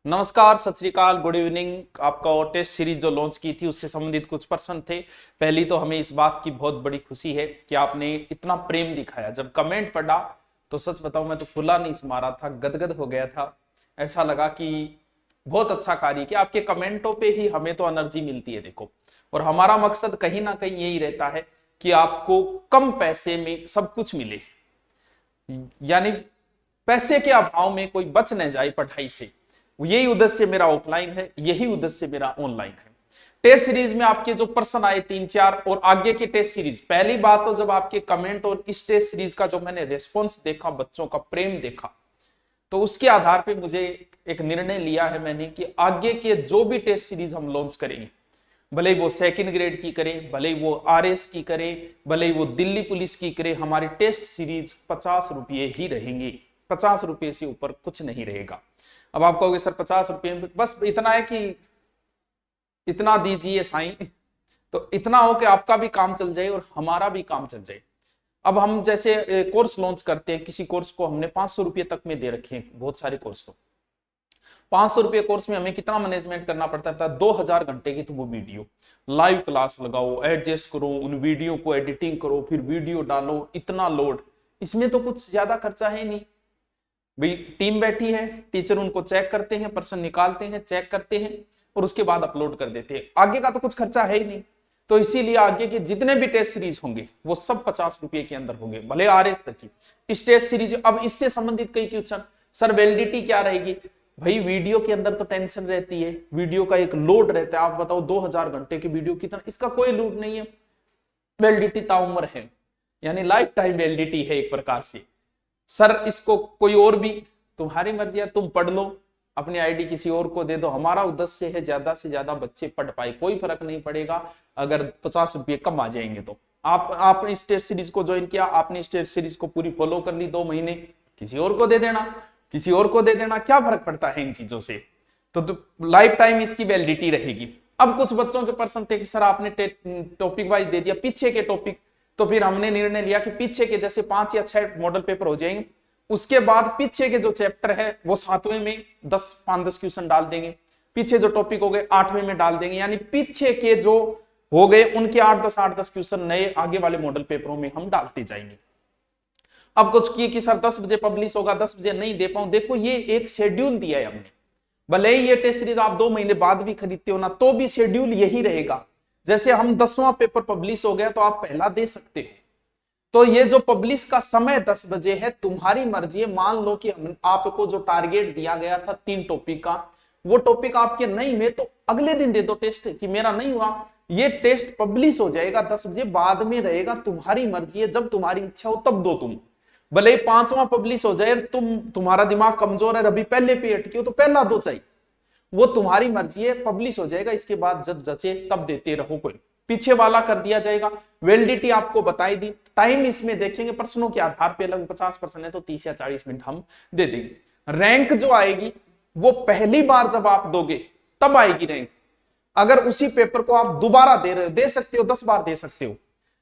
नमस्कार, सत श्री अकाल, गुड इवनिंग। आपका और टेस्ट सीरीज जो लॉन्च की थी उससे संबंधित कुछ प्रश्न थे। पहली तो हमें इस बात की बहुत बड़ी खुशी है कि आपने इतना प्रेम दिखाया। जब कमेंट पढ़ा तो सच बताऊं मैं तो खुला नहीं समा रहा था, गदगद हो गया था। ऐसा लगा कि बहुत अच्छा कार्य किया। आपके कमेंटों पे ही हमें तो एनर्जी मिलती है देखो। और हमारा मकसद कहीं ना कहीं यही रहता है कि आपको कम पैसे में सब कुछ मिले, यानी पैसे के अभाव में कोई बच न जाए पढ़ाई से। यही उद्देश्य मेरा ऑफलाइन है, यही उद्देश्य मेरा ऑनलाइन है। टेस्ट सीरीज में आपके जो प्रश्न आए 3-4 और आगे के टेस्ट सीरीज, पहली बात तो जब आपके कमेंट और इस टेस्ट सीरीज का जो मैंने रेस्पॉन्स देखा, बच्चों का प्रेम देखा, तो उसके आधार पे मुझे एक निर्णय लिया है मैंने कि आगे के जो भी टेस्ट सीरीज हम लॉन्च करेंगे, भले ही वो सेकंड ग्रेड की करें, भले ही वो आरएस की करें, भले ही वो दिल्ली पुलिस की करें, हमारी टेस्ट सीरीज 50 रुपये ही रहेंगी। 50 रुपये से ऊपर कुछ नहीं रहेगा। अब आप कहोगे सर 50 रुपये में बस इतना है कि इतना दीजिए साईं, तो इतना हो कि आपका भी काम चल जाए और हमारा भी काम चल जाए। अब हम जैसे कोर्स लॉन्च करते हैं, किसी कोर्स को हमने 500 रुपये तक में दे रखे हैं, बहुत सारे कोर्स। तो 500 रुपये कोर्स में हमें कितना मैनेजमेंट करना पड़ता था? 2000 घंटे की तो वो वीडियो लाइव क्लास लगाओ, एडजस्ट करो, उन वीडियो को एडिटिंग करो, फिर वीडियो डालो, इतना लोड। इसमें तो कुछ ज्यादा खर्चा है नहीं भाई। टीम बैठी है, टीचर उनको चेक करते हैं, प्रश्न निकालते हैं, चेक करते हैं और उसके बाद अपलोड कर देते हैं। आगे का तो कुछ खर्चा है ही नहीं। तो इसीलिए आगे के जितने भी टेस्ट सीरीज होंगे वो सब 50 रुपये के अंदर होंगे, भले आरएस तक की इस टेस्ट सीरीज। अब इससे संबंधित कई क्वेश्चन, सर वैलिडिटी क्या रहेगी? भाई वीडियो के अंदर तो टेंशन रहती है, वीडियो का एक लोड रहता है। आप बताओ 2000 घंटे की वीडियो कितना, इसका कोई लोड नहीं है। वैलिडिटी ताउम्र है, यानी लाइफ टाइम वैलिडिटी है एक प्रकार से। सर इसको कोई और भी, तुम्हारी मर्जी है, तुम पढ़ लो, अपनी आईडी किसी और को दे दो। हमारा उद्देश्य है ज्यादा से ज्यादा बच्चे पढ़ पाए। कोई फर्क नहीं पड़ेगा अगर 50 रुपये कम आ जाएंगे तो। आपने इस टेस्ट सीरीज को ज्वाइन किया, आपने इस टेस्ट सीरीज को पूरी फॉलो कर ली 2 महीने, किसी और को दे देना, किसी और को दे देना, क्या फर्क पड़ता है इन चीजों से? तो लाइफ टाइम इसकी वैलिडिटी रहेगी। अब कुछ बच्चों के प्रश्न थे कि सर आपने टॉपिक वाइज दे दिया, पीछे के टॉपिक। तो फिर हमने निर्णय लिया कि पीछे के जैसे 5 या 6 मॉडल पेपर हो जाएंगे, उसके बाद पीछे के जो चैप्टर है वो 7वें में 5-10 क्वेश्चन डाल देंगे, पीछे जो टॉपिक हो गए 8वें में डाल देंगे, यानी पीछे के जो हो गए उनके 8-10 क्वेश्चन नए आगे वाले मॉडल पेपरों में हम डालते जाएंगे। अब कुछ किए कि सर 10 बजे पब्लिश होगा, 10 बजे नहीं दे पाऊं। देखो ये एक शेड्यूल दिया है हमने, भले ही ये टेस्ट सीरीज आप 2 महीने बाद भी खरीदते हो ना, तो भी शेड्यूल यही रहेगा। जैसे हम 10वां पेपर पब्लिश हो गया तो आप पहला दे सकते हो, तो ये जो पब्लिश का समय 10 बजे है, तुम्हारी मर्जी है। मान लो कि हम आपको जो टारगेट दिया गया था 3 टॉपिक का, वो टॉपिक आपके नहीं में, तो अगले दिन दे दो टेस्ट कि मेरा नहीं हुआ। ये टेस्ट पब्लिश हो जाएगा 10 बजे, बाद में रहेगा, तुम्हारी मर्जी है, जब तुम्हारी इच्छा हो तब दो तुम। भले ही 5वां पब्लिश हो जाए, तुम्हारा दिमाग कमजोर है, अभी पहले पे अटकी हो तो पहला दो चाहिए, वो तुम्हारी मर्जी है। पब्लिश हो जाएगा, इसके बाद जब जचे तब देते रहो, कोई पीछे वाला कर दिया जाएगा। वैलिडिटी आपको बताई दी, टाइम इसमें देखेंगे प्रश्नों के आधार पे, लगभग 50% है तो 30 या 40 मिनट हम दे देंगे। रैंक जो आएगी वो पहली बार जब आप दोगे तब आएगी रैंक। अगर उसी पेपर को आप दोबारा दे रहे हो, दे सकते हो 10 बार दे सकते हो,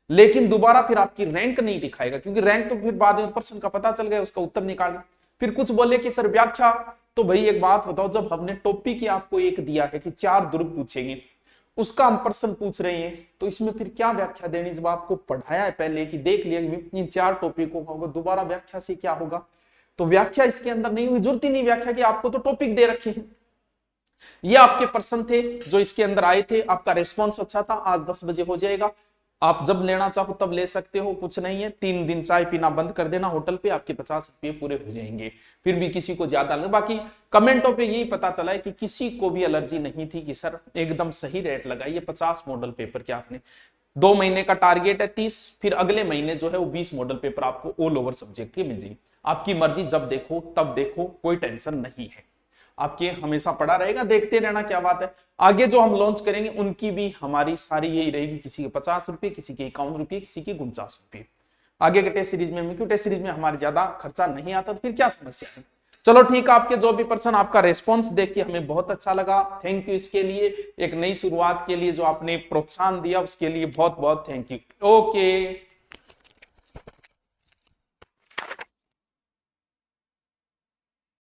लेकिन दोबारा फिर आपकी रैंक नहीं दिखाएगा, क्योंकि रैंक तो फिर बाद में प्रश्न का पता चल गया, उसका उत्तर निकाल। फिर कुछ बोले कि सर व्याख्या, तो भाई एक बात बताओ, जब हमने टॉपिक ही आपको एक दिया है कि 4 ध्रुव पूछेंगे, उसका हम प्रश्न पूछ रहे हैं, तो इसमें फिर क्या व्याख्या देनी? जब आपको पढ़ाया है पहले कि देख लिया इन 4 टॉपिकों का, दोबारा व्याख्या से क्या होगा? तो व्याख्या इसके अंदर नहीं हुई, जरूरत ही नहीं व्याख्या की, आपको तो टॉपिक दे रखे हैं। ये आपके प्रश्न थे जो इसके अंदर आए थे, आपका रेस्पॉन्स अच्छा था। आज 10 बजे हो जाएगा, आप जब लेना चाहो तब ले सकते हो, कुछ नहीं है। 3 दिन चाय पीना बंद कर देना होटल पे, आपके 50 रुपये पूरे हो जाएंगे। फिर भी किसी को ज्यादा लगे, बाकी कमेंटों पे यही पता चला है कि किसी को भी एलर्जी नहीं थी कि सर एकदम सही रेट लगाइए। 50 मॉडल पेपर के आपने 2 महीने का टारगेट है 30, फिर अगले महीने जो है वो 20 मॉडल पेपर आपको ऑल ओवर सब्जेक्ट के मिल जाएगी। आपकी मर्जी, जब देखो तब देखो, कोई टेंशन नहीं है, आपके हमेशा पड़ा रहेगा, देखते रहना क्या बात है। आगे जो हम लॉन्च करेंगे उनकी भी हमारी सारी यही रहेगी, किसी के 50 रुपये, किसी के 51 रुपये, किसी के 49 रुपये। आगे के टेस्ट सीरीज में, क्योंकि टेस्ट सीरीज में हमारे ज्यादा खर्चा नहीं आता, तो फिर क्या समस्या है। चलो ठीक है, आपके जो भी पर्सन, आपका रेस्पॉन्स देख के हमें बहुत अच्छा लगा, थैंक यू। इसके लिए एक नई शुरुआत के लिए जो आपने प्रोत्साहन दिया उसके लिए बहुत बहुत थैंक यू। ओके।